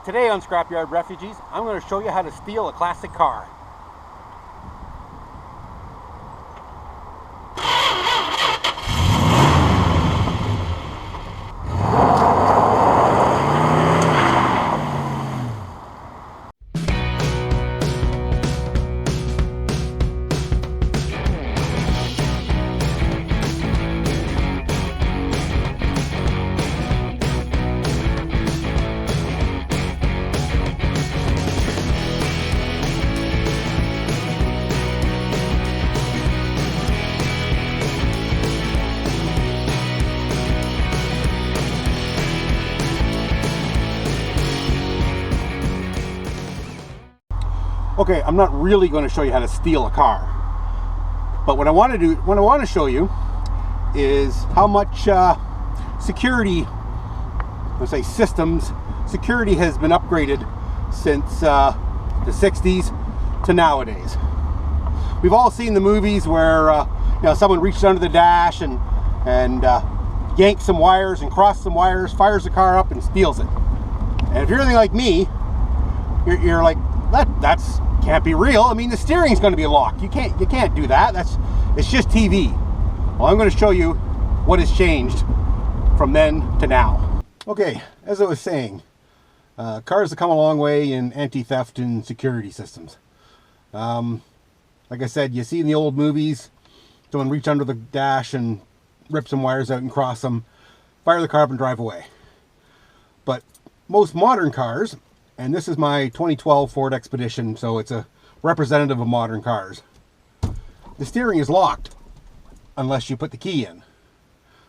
Today on Scrapyard Refugees, I'm going to show you how to steal a classic car. Okay, I'm not really going to show you how to steal a car, but what I want to show you is how much security has been upgraded since the 60s to nowadays. We've all seen the movies where someone reaches under the dash and yanks some wires and crosses some wires, fires the car up and steals it. And if you're anything like me, you're like, that's can't be real. I mean, the steering's going to be locked. You can't do that. It's just TV. Well, I'm going to show you what has changed from then to now. Okay, as I was saying, cars have come a long way in anti-theft and security systems. Like I said, you see in the old movies, someone reach under the dash and rip some wires out and cross them, fire the car up and drive away. But most modern cars, and this is my 2012 Ford Expedition, so it's a representative of modern cars. The steering is locked unless you put the key in.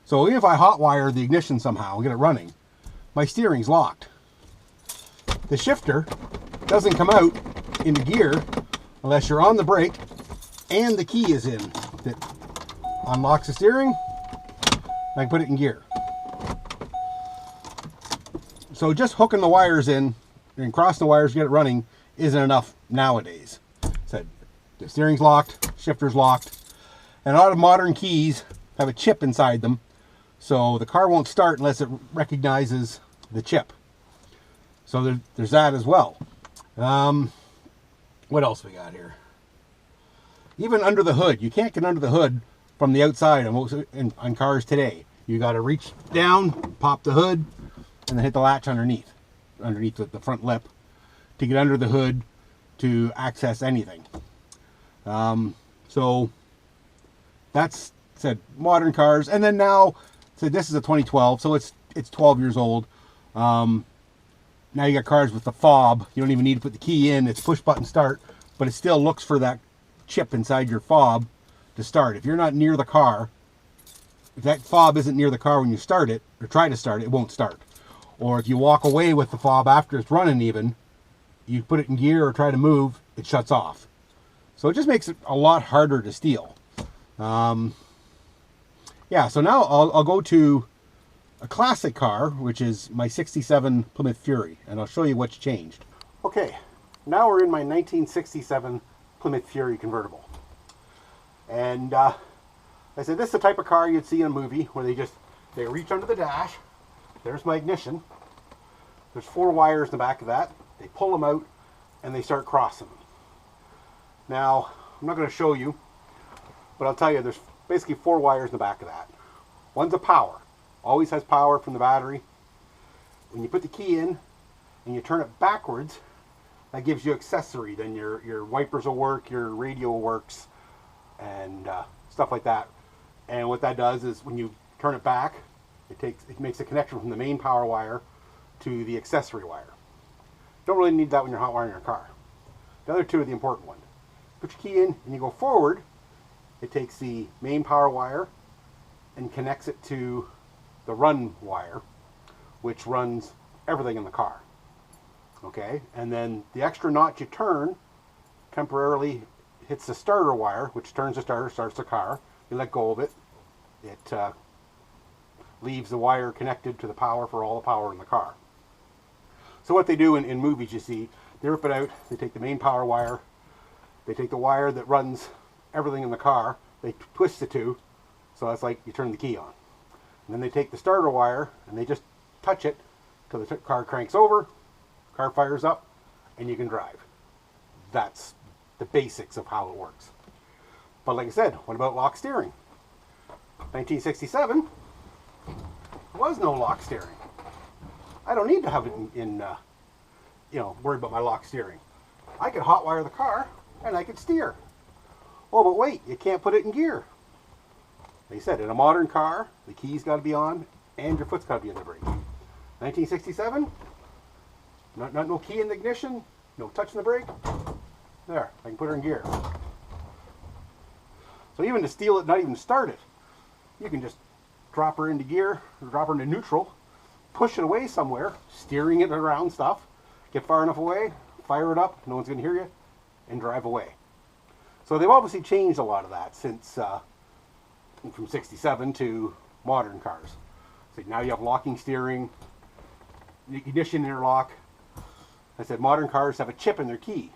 So even if I hotwire the ignition somehow, get it running, my steering's locked. The shifter doesn't come out into gear unless you're on the brake and the key is in. That unlocks the steering, and I can put it in gear. So just hooking the wires in and crossing the wires to get it running isn't enough nowadays. Said the steering's locked, shifter's locked, and a lot of modern keys have a chip inside them, so the car won't start unless it recognizes the chip. So there's that as well. What else we got here? Even under the hood, you can't get under the hood from the outside on cars today. You got to reach down, pop the hood, and then hit the latch underneath the front lip to get under the hood to access anything. So that's said modern cars. And then now, so this is a 2012, so it's 12 years old. Now you got cars with the fob. You don't even need to put the key in. It's push button start, but it still looks for that chip inside your fob to start. If you're not near the car, if that fob isn't near the car when you start it or try to start it, it won't start. Or if you walk away with the fob after it's running even, you put it in gear or try to move, it shuts off. So it just makes it a lot harder to steal. Yeah, so now I'll go to a classic car, which is my 67 Plymouth Fury, and I'll show you what's changed. Okay, now we're in my 1967 Plymouth Fury convertible. And I said this is the type of car you'd see in a movie where they reach under the dash. There's my ignition. There's 4 wires in the back of that. They pull them out and they start crossing them. Now, I'm not going to show you, but I'll tell you there's basically 4 wires in the back of that. One's a power. Always has power from the battery. When you put the key in and you turn it backwards, that gives you accessory. Then your wipers will work, your radio works, and stuff like that. And what that does is when you turn it back, it makes a connection from the main power wire to the accessory wire. Don't really need that when you're hot wiring your car. The other 2 are the important ones. Put your key in and you go forward, it takes the main power wire and connects it to the run wire, which runs everything in the car. Okay, and then the extra notch you turn temporarily hits the starter wire, which turns the starter, starts the car. You let go of it, it leaves the wire connected to the power for all the power in the car. So what they do in movies, you see, they rip it out, they take the main power wire, they take the wire that runs everything in the car, they twist the 2, so that's like you turn the key on. And then they take the starter wire and they just touch it till the car cranks over, Car fires up and you can drive. That's the basics of how it works. But like I said, what about lock steering? 1967, there was no lock steering. I don't need to have it worry about my lock steering. I could hotwire the car and I could steer. Oh, but wait, you can't put it in gear. Like I said, in a modern car, the key's got to be on and your foot's got to be in the brake. 1967, no key in the ignition, no touching the brake. There, I can put her in gear. So even to steal it, not even start it, you can just drop her into gear, or drop her into neutral, push it away somewhere, steering it around stuff, get far enough away, fire it up, no one's going to hear you, and drive away. So they've obviously changed a lot of that since from 67 to modern cars. So now you have locking steering, ignition interlock. I said modern cars have a chip in their key.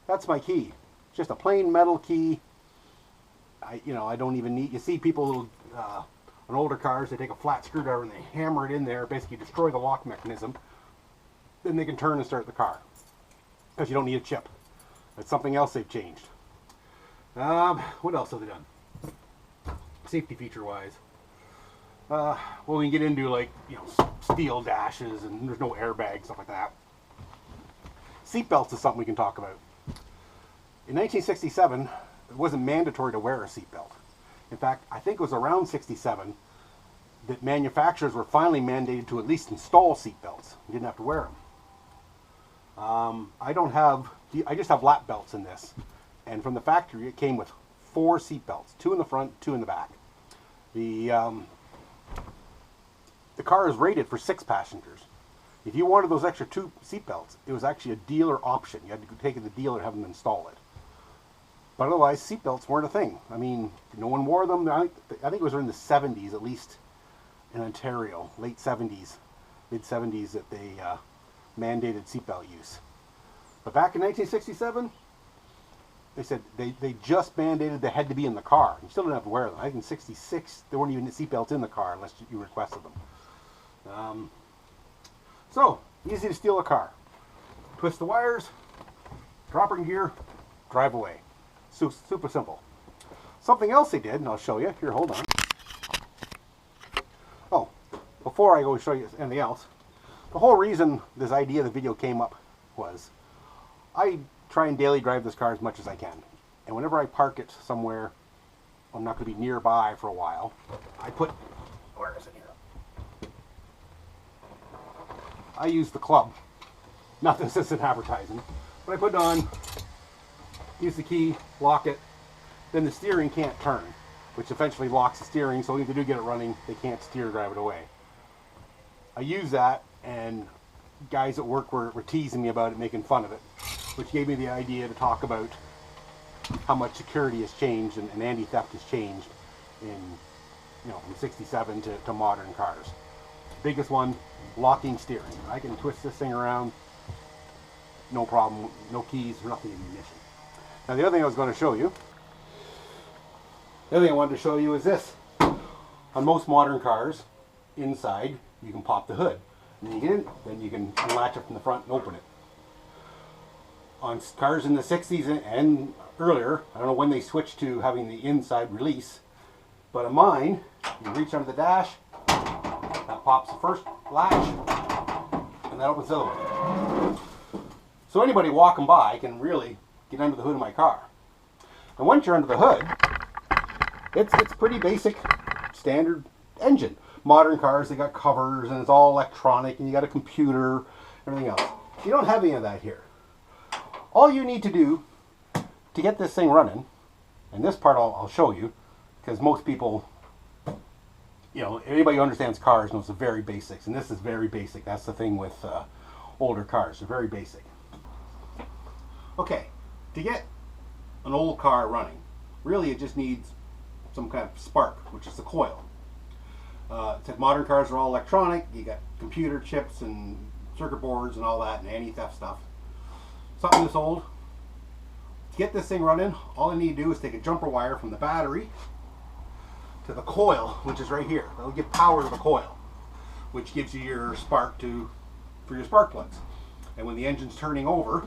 That's my key. It's just a plain metal key. I don't even need, you see people on older cars, they take a flat screwdriver and they hammer it in there, basically destroy the lock mechanism. Then they can turn and start the car. Because you don't need a chip. That's something else they've changed. What else have they done? Safety feature wise. Well, we can get into like, steel dashes and there's no airbags, stuff like that. Seatbelts is something we can talk about. In 1967, it wasn't mandatory to wear a seatbelt. In fact, I think it was around 67 that manufacturers were finally mandated to at least install seatbelts. You didn't have to wear them. I just have lap belts in this. And from the factory, it came with 4 seatbelts, 2 in the front, 2 in the back. The car is rated for 6 passengers. If you wanted those extra 2 seatbelts, it was actually a dealer option. You had to take it to the dealer and have them install it. But otherwise, seatbelts weren't a thing. I mean, no one wore them. I think it was in the 70s, at least in Ontario, late 70s, mid 70s, that they mandated seatbelt use. But back in 1967, they said they just mandated they had to be in the car. You still didn't have to wear them. I think in 66, there weren't even seatbelts in the car unless you requested them. So, easy to steal a car. Twist the wires, drop her in gear, drive away. Super simple. Something else they did, and I'll show you. Here, hold on. Oh, before I go show you anything else, the whole reason this idea of the video came up was I try and daily drive this car as much as I can. And whenever I park it somewhere, I'm not going to be nearby for a while, I put, where is it here? I use the club. Not that this isn't advertising, but I put it on, use the key, lock it, then the steering can't turn, which eventually locks the steering, so if they do get it running, they can't steer drive it away. I use that, and guys at work were teasing me about it, making fun of it, which gave me the idea to talk about how much security has changed and anti-theft has changed in, from 67 to modern cars. Biggest one, locking steering. I can twist this thing around, no problem, no keys, nothing in the ignition. Now the other thing I was going to show you, the other thing I wanted to show you is this. On most modern cars, inside, you can pop the hood. And then you get in, then you can unlatch it from the front and open it. On cars in the 60s and earlier, I don't know when they switched to having the inside release, but on mine, you reach under the dash, that pops the first latch, and that opens the other one. So anybody walking by can really get under the hood of my car. And once you're under the hood, it's pretty basic, standard engine. Modern cars, they got covers and it's all electronic and you got a computer, everything else. You don't have any of that here. All you need to do to get this thing running, and this part I'll show you, because most people, anybody who understands cars knows the very basics, and this is very basic. That's the thing with older cars, they're very basic. Okay, to get an old car running, really it just needs some kind of spark, which is the coil. Modern cars are all electronic. You got computer chips and circuit boards and all that and anti-theft stuff. Something this old. To get this thing running, all I need to do is take a jumper wire from the battery to the coil, which is right here. That'll give power to the coil, which gives you your spark for your spark plugs. And when the engine's turning over,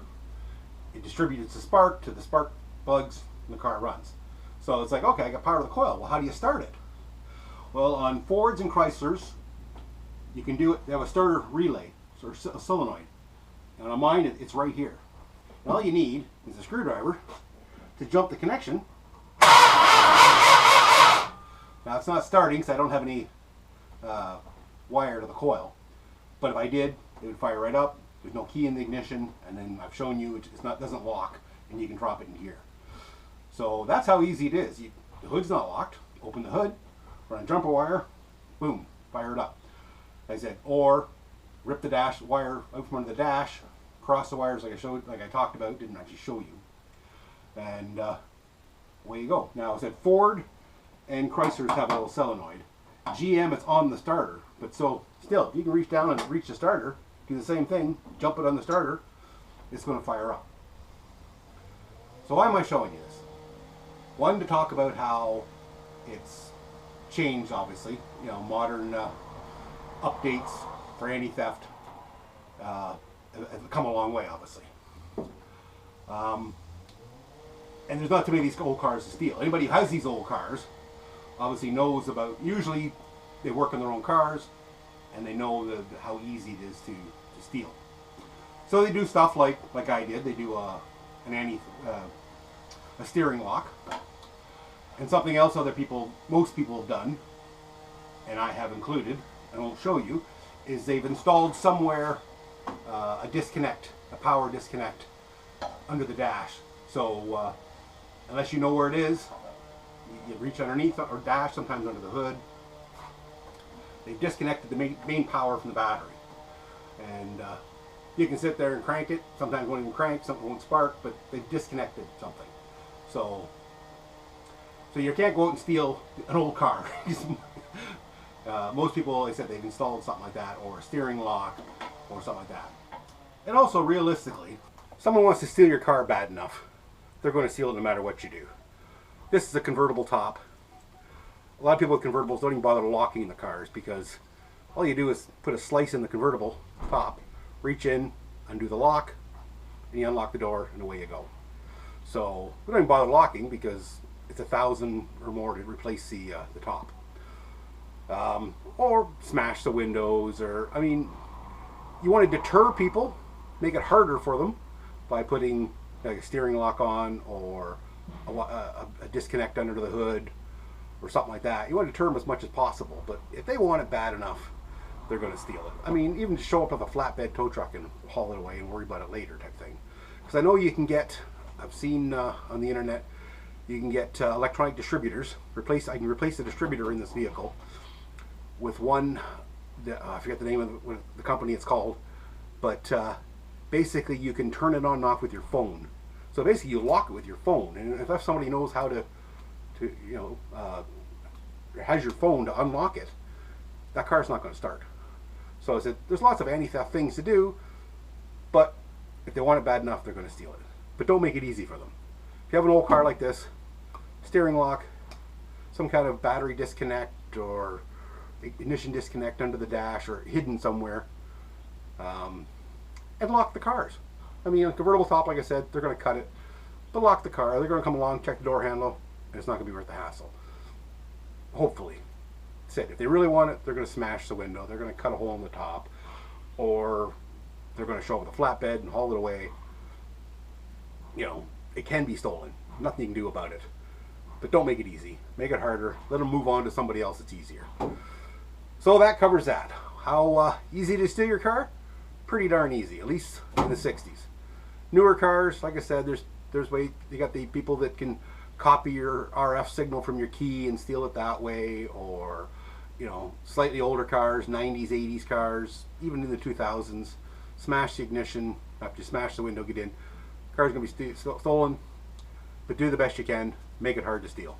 it distributes the spark to the spark plugs and the car runs. So it's like, okay, I got power to the coil. Well, how do you start it? Well, on Fords and Chryslers, you can do it. They have a starter relay, or a solenoid. And on mine, it's right here. And all you need is a screwdriver to jump the connection. Now it's not starting because I don't have any wire to the coil. But if I did, it would fire right up. There's no key in the ignition, and then I've shown you it doesn't lock, and you can drop it in here. So that's how easy it is. The hood's not locked. Open the hood, run a jumper wire, boom, fire it up. Like I said, or rip the dash wire out from under the dash, cross the wires like I talked about, didn't actually show you, and away you go. Now I said Ford and Chryslers have a little solenoid. GM, it's on the starter, but still, if you can reach down and reach the starter, do the same thing, jump it on the starter, it's going to fire up. So why am I showing you this? One, to talk about how it's changed, obviously. You know, modern updates for anti-theft have come a long way, obviously. And there's not too many of these old cars to steal. Anybody who has these old cars obviously knows about, usually they work on their own cars and they know how easy it is to steal. So they do stuff like I did. They do a steering lock. And something else most people have done, and I have included, and I'll show you, is they've installed somewhere a disconnect, a power disconnect under the dash. So unless you know where it is, you reach underneath or dash, sometimes under the hood. They've disconnected the main power from the battery. And you can sit there and crank it. Sometimes it won't even crank, something won't spark, but they've disconnected something. So you can't go out and steal an old car. Most people, like I said, they've installed something like that, or a steering lock, or something like that. And also, realistically, if someone wants to steal your car bad enough, they're going to steal it no matter what you do. This is a convertible top. A lot of people with convertibles don't even bother locking the cars because all you do is put a slice in the convertible top, reach in, undo the lock, and you unlock the door, and away you go. So we don't even bother locking because it's $1,000 or more to replace the top. Or smash the windows, or, I mean, you want to deter people, make it harder for them by putting like a steering lock on, or a disconnect under the hood, or something like that. You want to deter them as much as possible, but if they want it bad enough, they're going to steal it. I mean, even to show up with a flatbed tow truck and haul it away and worry about it later type thing. Because I know you can get, I've seen on the internet, you can get electronic distributors. I can replace the distributor in this vehicle with one, I forget the name of the company it's called, but basically you can turn it on and off with your phone. So basically you lock it with your phone, and if somebody knows how to has your phone to unlock it, that car's not going to start. So I said, there's lots of anti-theft things to do, but if they want it bad enough, they're going to steal it. But don't make it easy for them. If you have an old car like this, steering lock, some kind of battery disconnect or ignition disconnect under the dash or hidden somewhere, and lock the cars. I mean, a convertible top, like I said, they're going to cut it, but lock the car. They're going to come along, check the door handle, and it's not going to be worth the hassle. Hopefully. That's it. If they really want it, they're going to smash the window. They're going to cut a hole in the top, or they're going to show up with a flatbed and haul it away. You know, it can be stolen. Nothing you can do about it. But don't make it easy. Make it harder. Let them move on to somebody else that's easier. So that covers that. How easy to steal your car? Pretty darn easy, at least in the 60s. Newer cars, like I said, there's way, you got the people that can copy your RF signal from your key and steal it that way, or, you know, slightly older cars, 90s, 80s cars, even in the 2000s, smash the ignition, after you smash the window, get in. Car's gonna be stolen, but do the best you can, make it hard to steal.